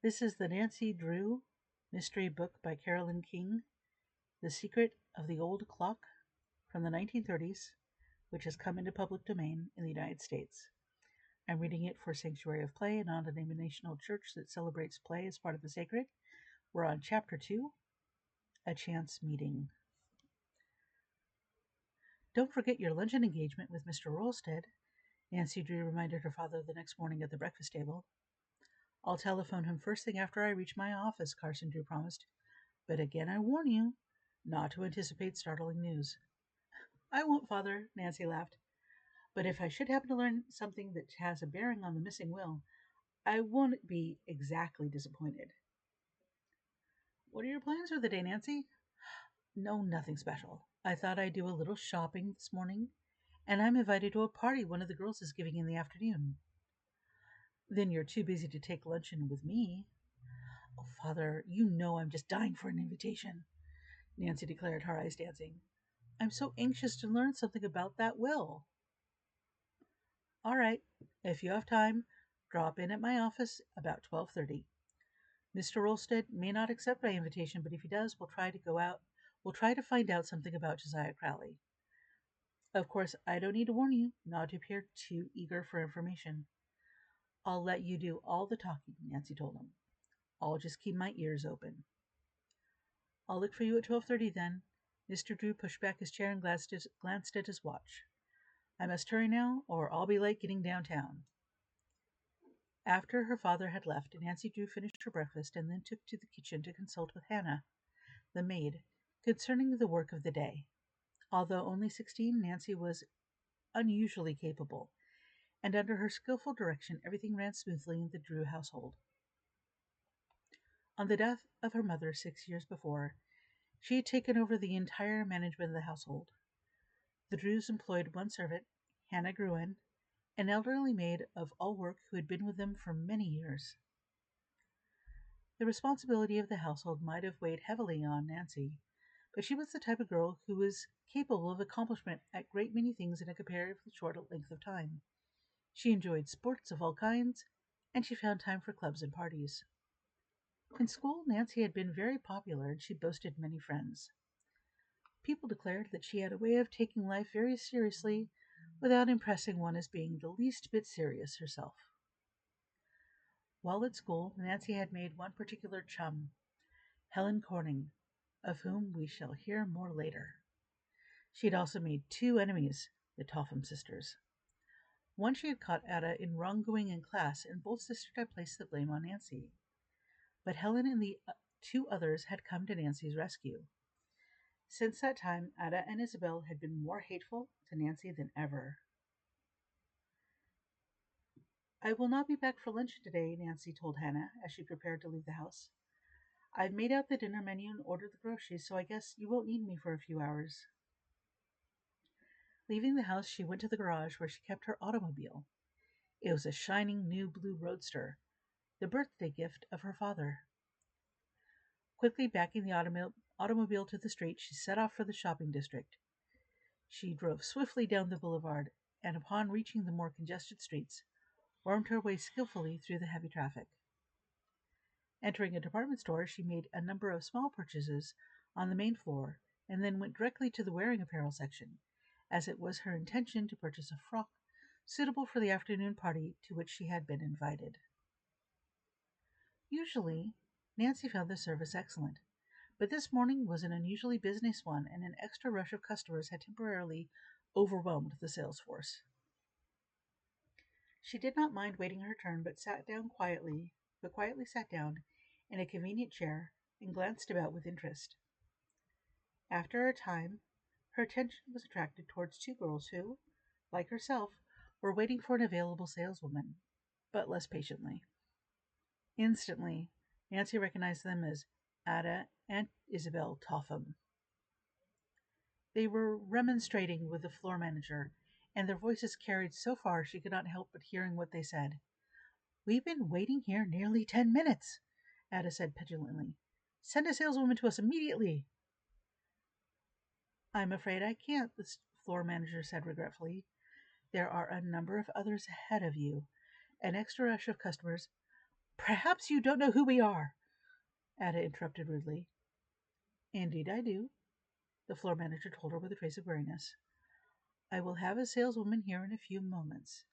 This is the Nancy Drew mystery book by Carolyn Keene, The Secret of the Old Clock, from the 1930s, which has come into public domain in the United States. I'm reading it for Sanctuary of Play, a non-denominational church that celebrates play as part of the sacred. We're on Chapter 2, A Chance Meeting. Don't forget your luncheon engagement with Mr. Rolstead, Nancy Drew reminded her father the next morning at the breakfast table. I'll telephone him first thing after I reach my office, Carson Drew promised. But again I warn you not to anticipate startling news. I won't, Father, Nancy laughed. But if I should happen to learn something that has a bearing on the missing will, I won't be exactly disappointed. What are your plans for the day, Nancy? No, nothing special. I thought I'd do a little shopping this morning, and I'm invited to a party one of the girls is giving in the afternoon. Then you're too busy to take luncheon with me. Oh, Father, you know I'm just dying for an invitation, Nancy declared, her eyes dancing. I'm so anxious to learn something about that will. All right, if you have time, drop in at my office about 12:30. Mr. Rolstead may not accept my invitation, but if he does, we'll try to find out something about Josiah Crowley. Of course, I don't need to warn you not to appear too eager for information. I'll let you do all the talking, Nancy told him. I'll just keep my ears open. I'll look for you at 12:30 then. Mr. Drew pushed back his chair and glanced at his watch. I must hurry now, or I'll be late getting downtown. After her father had left, Nancy Drew finished her breakfast and then took to the kitchen to consult with Hannah, the maid, concerning the work of the day. Although only 16, Nancy was unusually capable, and under her skillful direction everything ran smoothly in the Drew household. On the death of her mother 6 years before, she had taken over the entire management of the household. The Drews employed one servant, Hannah Gruen, an elderly maid of all work who had been with them for many years. The responsibility of the household might have weighed heavily on Nancy, but she was the type of girl who was capable of accomplishment at a great many things in a comparatively short length of time. She enjoyed sports of all kinds, and she found time for clubs and parties. In school, Nancy had been very popular, and she boasted many friends. People declared that she had a way of taking life very seriously without impressing one as being the least bit serious herself. While at school, Nancy had made one particular chum, Helen Corning, of whom we shall hear more later. She had also made two enemies, the Topham sisters. One she had caught Ada in wrongdoing in class, and both sisters had placed the blame on Nancy. But Helen and the two others had come to Nancy's rescue. Since that time, Ada and Isabel had been more hateful to Nancy than ever. I will not be back for lunch today, Nancy told Hannah as she prepared to leave the house. I've made out the dinner menu and ordered the groceries, so I guess you won't need me for a few hours. Leaving the house, she went to the garage where she kept her automobile. It was a shining new blue roadster, the birthday gift of her father. Quickly backing the automobile to the street, she set off for the shopping district. She drove swiftly down the boulevard, and upon reaching the more congested streets, wormed her way skillfully through the heavy traffic. Entering a department store, she made a number of small purchases on the main floor, and then went directly to the wearing apparel section, as it was her intention to purchase a frock suitable for the afternoon party to which she had been invited. Usually, Nancy found the service excellent, but this morning was an unusually business one, and an extra rush of customers had temporarily overwhelmed the sales force. She did not mind waiting her turn, but quietly sat down in a convenient chair and glanced about with interest. After a time, her attention was attracted towards two girls who, like herself, were waiting for an available saleswoman, but less patiently. Instantly, Nancy recognized them as Ada and Isabel Topham. They were remonstrating with the floor manager, and their voices carried so far she could not help but hearing what they said. "We've been waiting here nearly 10 minutes, Ada said petulantly. "Send a saleswoman to us immediately." "I'm afraid I can't," the floor manager said regretfully. "There are a number of others ahead of you, an extra rush of customers. Perhaps you don't know who we are, Ada interrupted rudely. Indeed I do, the floor manager told her with a trace of weariness. I will have a saleswoman here in a few moments.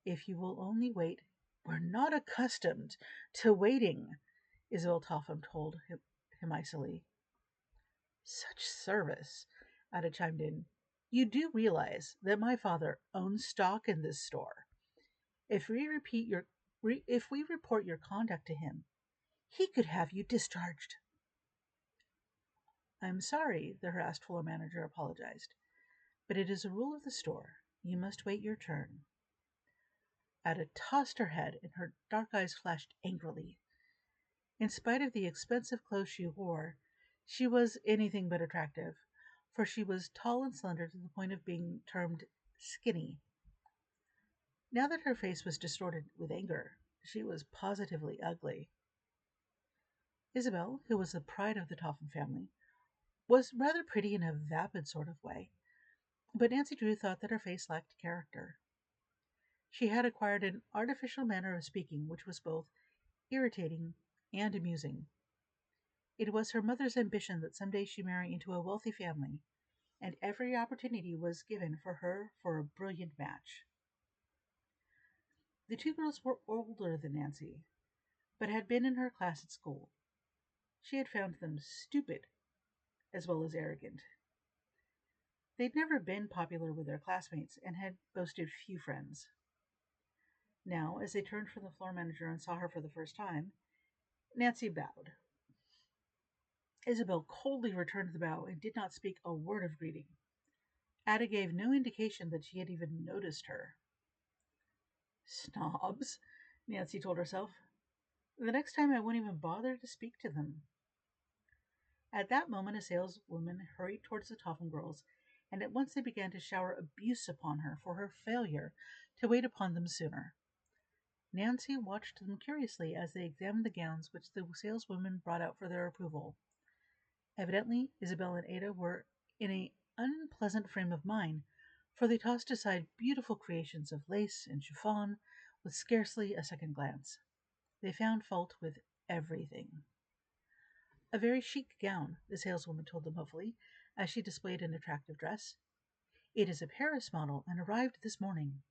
If you will only wait. We're not accustomed to waiting, Isabel Topham told him icily. Such service, Ada chimed in. You do realize that my father owns stock in this store. If we report your conduct to him, he could have you discharged. I'm sorry, the harassed floor manager apologized, but it is a rule of the store. You must wait your turn. Ada tossed her head, and her dark eyes flashed angrily. In spite of the expensive clothes she wore, she was anything but attractive, for she was tall and slender to the point of being termed skinny. Now that her face was distorted with anger, she was positively ugly. Isabel, who was the pride of the Topham family, was rather pretty in a vapid sort of way, but Nancy Drew thought that her face lacked character. She had acquired an artificial manner of speaking which was both irritating and amusing. It was her mother's ambition that someday she marry into a wealthy family, and every opportunity was given for her for a brilliant match. The two girls were older than Nancy, but had been in her class at school. She had found them stupid as well as arrogant. They'd never been popular with their classmates and had boasted few friends. Now, as they turned from the floor manager and saw her for the first time, Nancy bowed. Isabel coldly returned the bow and did not speak a word of greeting. Ada gave no indication that she had even noticed her. Snobs, Nancy told herself. The next time I won't even bother to speak to them. At that moment, a saleswoman hurried towards the Topham girls, and at once they began to shower abuse upon her for her failure to wait upon them sooner. Nancy watched them curiously as they examined the gowns which the saleswomen brought out for their approval. Evidently, Isabel and Ada were in an unpleasant frame of mind, for they tossed aside beautiful creations of lace and chiffon with scarcely a second glance. They found fault with everything. A very chic gown, the saleswoman told them hopefully, as she displayed an attractive dress. It is a Paris model and arrived this morning.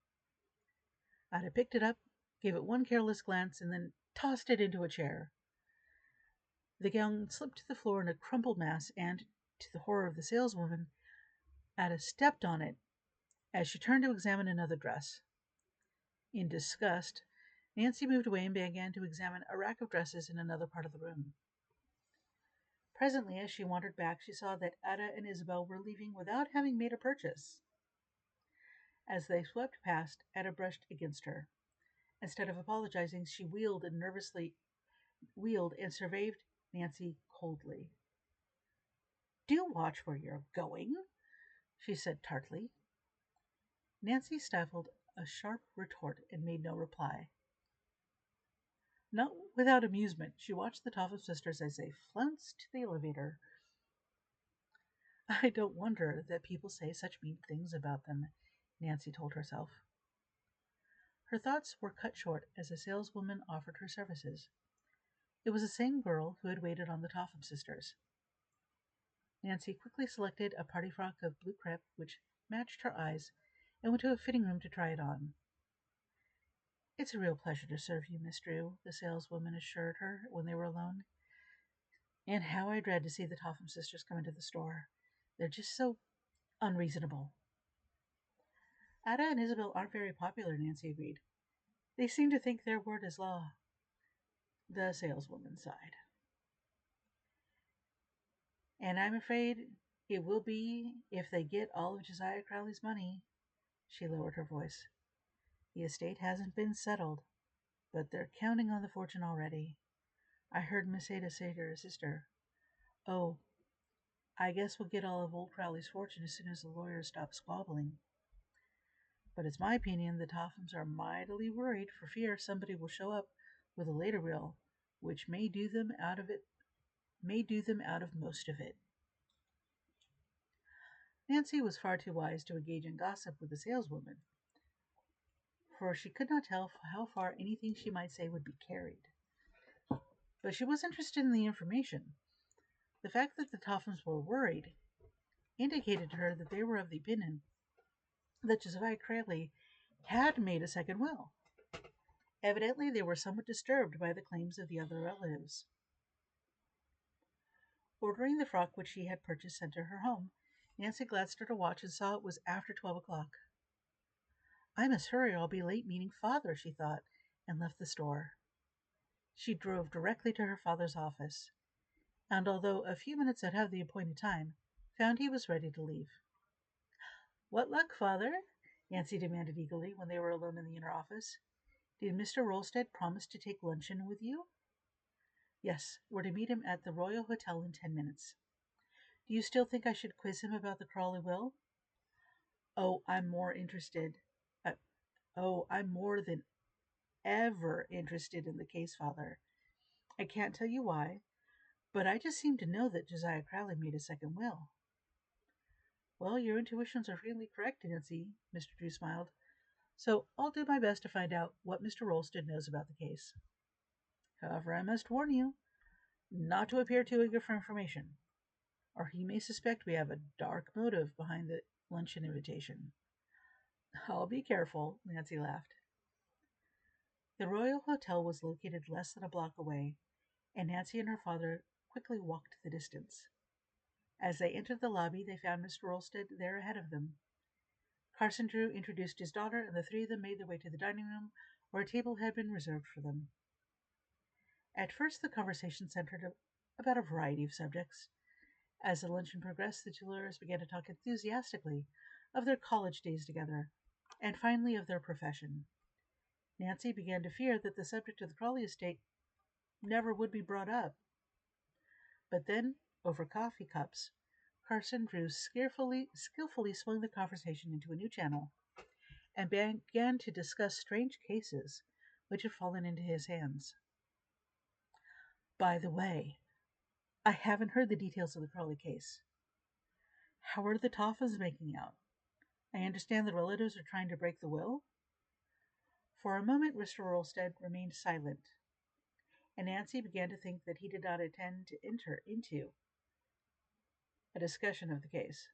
Ada picked it up, gave it one careless glance, and then tossed it into a chair. The gown slipped to the floor in a crumpled mass, and, to the horror of the saleswoman, Ada stepped on it as she turned to examine another dress. In disgust, Nancy moved away and began to examine a rack of dresses in another part of the room. Presently, as she wandered back, she saw that Ada and Isabel were leaving without having made a purchase. As they swept past, Ada brushed against her. Instead of apologizing, she wheeled and surveyed Nancy coldly. Do watch where you're going, she said tartly. Nancy stifled a sharp retort and made no reply. Not without amusement, she watched the Topham sisters as they flounced to the elevator. I don't wonder that people say such mean things about them, Nancy told herself. Her thoughts were cut short as a saleswoman offered her services. It was the same girl who had waited on the Topham sisters. Nancy quickly selected a party frock of blue crepe which matched her eyes and went to a fitting room to try it on. It's a real pleasure to serve you, Miss Drew, the saleswoman assured her when they were alone. And how I dread to see the Topham sisters come into the store. They're just so unreasonable. Ada and Isabel aren't very popular, Nancy agreed. They seem to think their word is law. The saleswoman sighed. And I'm afraid it will be if they get all of Josiah Crowley's money. She lowered her voice. The estate hasn't been settled, but they're counting on the fortune already. I heard Miss Ada say to her sister, "Oh, I guess we'll get all of old Crowley's fortune as soon as the lawyers stop squabbling." But it's my opinion the Tophams are mightily worried for fear somebody will show up with a later will, which may do them out of most of it. Nancy was far too wise to engage in gossip with the saleswoman, for she could not tell how far anything she might say would be carried. But she was interested in the information. The fact that the Tophams were worried indicated to her that they were of the opinion that Josiah Cradley had made a second will. Evidently, they were somewhat disturbed by the claims of the other relatives. Ordering the frock which she had purchased sent to her home, Nancy glanced at her watch and saw it was after 12 o'clock. I must hurry, or I'll be late meeting Father, she thought, and left the store. She drove directly to her father's office, and although a few minutes ahead of the appointed time, found he was ready to leave. What luck, Father? Nancy demanded eagerly when they were alone in the inner office. Did Mr. Rolstead promise to take luncheon with you? Yes, we're to meet him at the Royal Hotel in 10 minutes. Do you still think I should quiz him about the Crawley will? Oh, I'm more interested. Uh, I'm more than ever interested in the case, Father. I can't tell you why, but I just seem to know that Josiah Crowley made a second will. Well, your intuitions are really correct, Nancy, Mr. Drew smiled. So I'll do my best to find out what Mr. Rolstead knows about the case. However, I must warn you not to appear too eager for information, or he may suspect we have a dark motive behind the luncheon invitation. I'll be careful, Nancy laughed. The Royal Hotel was located less than a block away, and Nancy and her father quickly walked the distance. As they entered the lobby, they found Mr. Rolstead there ahead of them. Carson Drew introduced his daughter, and the three of them made their way to the dining room, where a table had been reserved for them. At first, the conversation centered about a variety of subjects. As the luncheon progressed, the two lawyers began to talk enthusiastically of their college days together, and finally of their profession. Nancy began to fear that the subject of the Crawley estate never would be brought up. But then, over coffee cups, Carson Drew skillfully swung the conversation into a new channel and began to discuss strange cases which had fallen into his hands. By the way, I haven't heard the details of the Crawley case. How are the Tophams making out? I understand the relatives are trying to break the will? For a moment, Mr. Rolstead remained silent, and Nancy began to think that he did not intend to enter into a discussion of the case.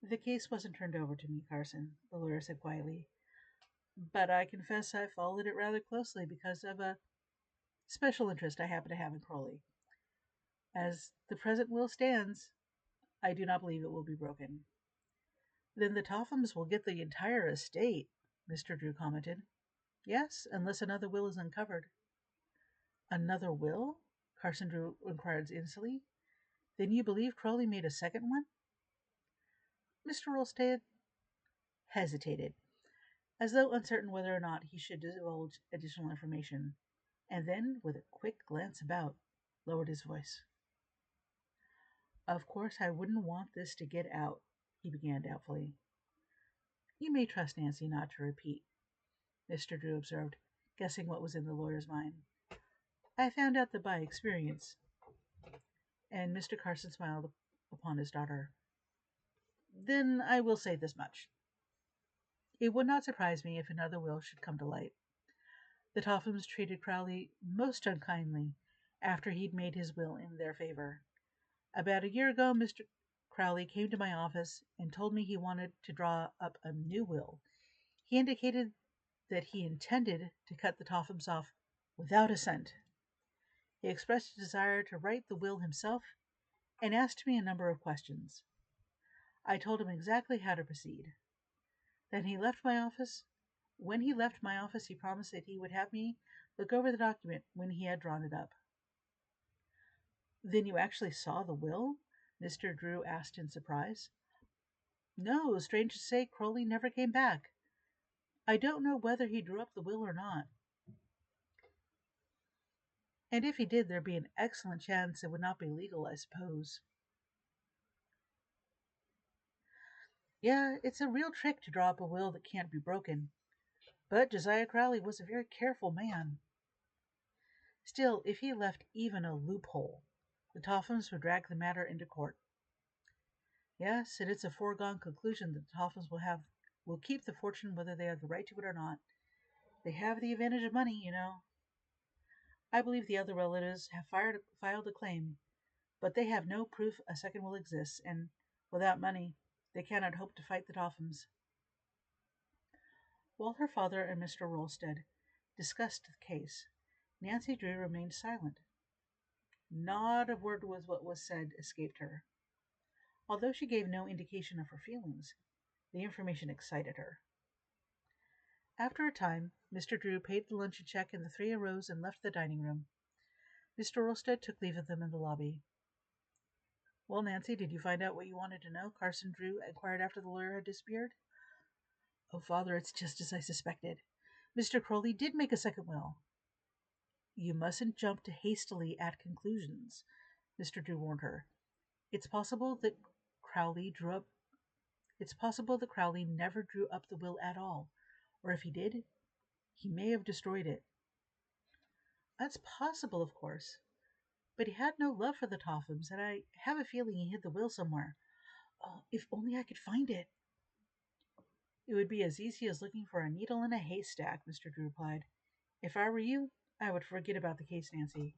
The case wasn't turned over to me, Carson, the lawyer said quietly, but I confess I followed it rather closely because of a special interest I happen to have in Crowley. As the present will stands, I do not believe it will be broken. Then the Tophams will get the entire estate, Mr. Drew commented. Yes, unless another will is uncovered. Another will? Carson Drew inquired instantly. Then you believe Crowley made a second one? Mr. Rolstead hesitated, as though uncertain whether or not he should divulge additional information, and then, with a quick glance about, lowered his voice. Of course, I wouldn't want this to get out, he began doubtfully. You may trust Nancy not to repeat, Mr. Drew observed, guessing what was in the lawyer's mind. I found out that by experience. And Mr. Carson smiled upon his daughter. Then I will say this much. It would not surprise me if another will should come to light. The Tophams treated Crowley most unkindly after he'd made his will in their favor. About a year ago, Mr. Crowley came to my office and told me he wanted to draw up a new will. He indicated that he intended to cut the Tophams off without a cent. He expressed a desire to write the will himself and asked me a number of questions. I told him exactly how to proceed. Then he left my office. When he left my office, he promised that he would have me look over the document when he had drawn it up. Then you actually saw the will? Mr. Drew asked in surprise. No, strange to say, Crowley never came back. I don't know whether he drew up the will or not. And if he did, there'd be an excellent chance it would not be legal, I suppose. Yeah, it's a real trick to draw up a will that can't be broken. But Josiah Crowley was a very careful man. Still, if he left even a loophole, the Tophams would drag the matter into court. Yes, and it's a foregone conclusion that the Tophams will keep the fortune whether they have the right to it or not. They have the advantage of money, you know. I believe the other relatives have filed a claim, but they have no proof a second will exists, and without money, they cannot hope to fight the Tophams." While her father and Mr. Rolstead discussed the case, Nancy Drew remained silent. Not a word was what was said escaped her. Although she gave no indication of her feelings, the information excited her. After a time, Mr. Drew paid the luncheon check, and the three arose and left the dining room. Mr. Rolstead took leave of them in the lobby. "Well, Nancy, did you find out what you wanted to know?" Carson Drew inquired after the lawyer had disappeared. "Oh, Father, it's just as I suspected. Mr. Crowley did make a second will." "You mustn't jump too hastily at conclusions," Mr. Drew warned her. It's possible that Crowley never drew up the will at all, or if he did, he may have destroyed it." "That's possible, of course, but he had no love for the Tophams, and I have a feeling he hid the will somewhere. Oh, if only I could find it!" "It would be as easy as looking for a needle in a haystack," Mr. Drew replied. "If I were you, I would forget about the case, Nancy."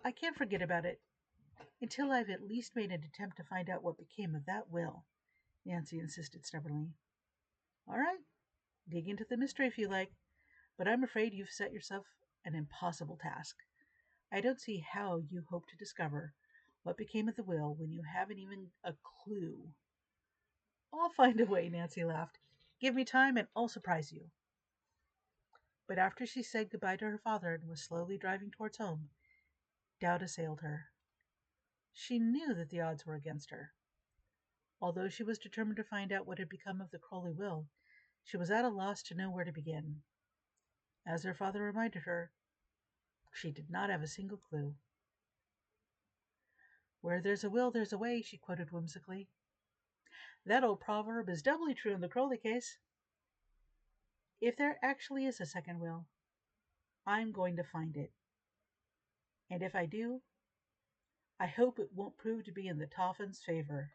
"I can't forget about it until I've at least made an attempt to find out what became of that will," Nancy insisted stubbornly. "All right, dig into the mystery if you like, but I'm afraid you've set yourself an impossible task. I don't see how you hope to discover what became of the will when you haven't even a clue." "I'll find a way," Nancy laughed. "Give me time and I'll surprise you." But after she said goodbye to her father and was slowly driving towards home, doubt assailed her. She knew that the odds were against her. Although she was determined to find out what had become of the Crowley will, she was at a loss to know where to begin. As her father reminded her, she did not have a single clue. "Where there's a will, there's a way," she quoted whimsically. That old proverb is doubly true in the Crowley case. If there actually is a second will, I'm going to find it. And if I do, I hope it won't prove to be in the Topham's favor.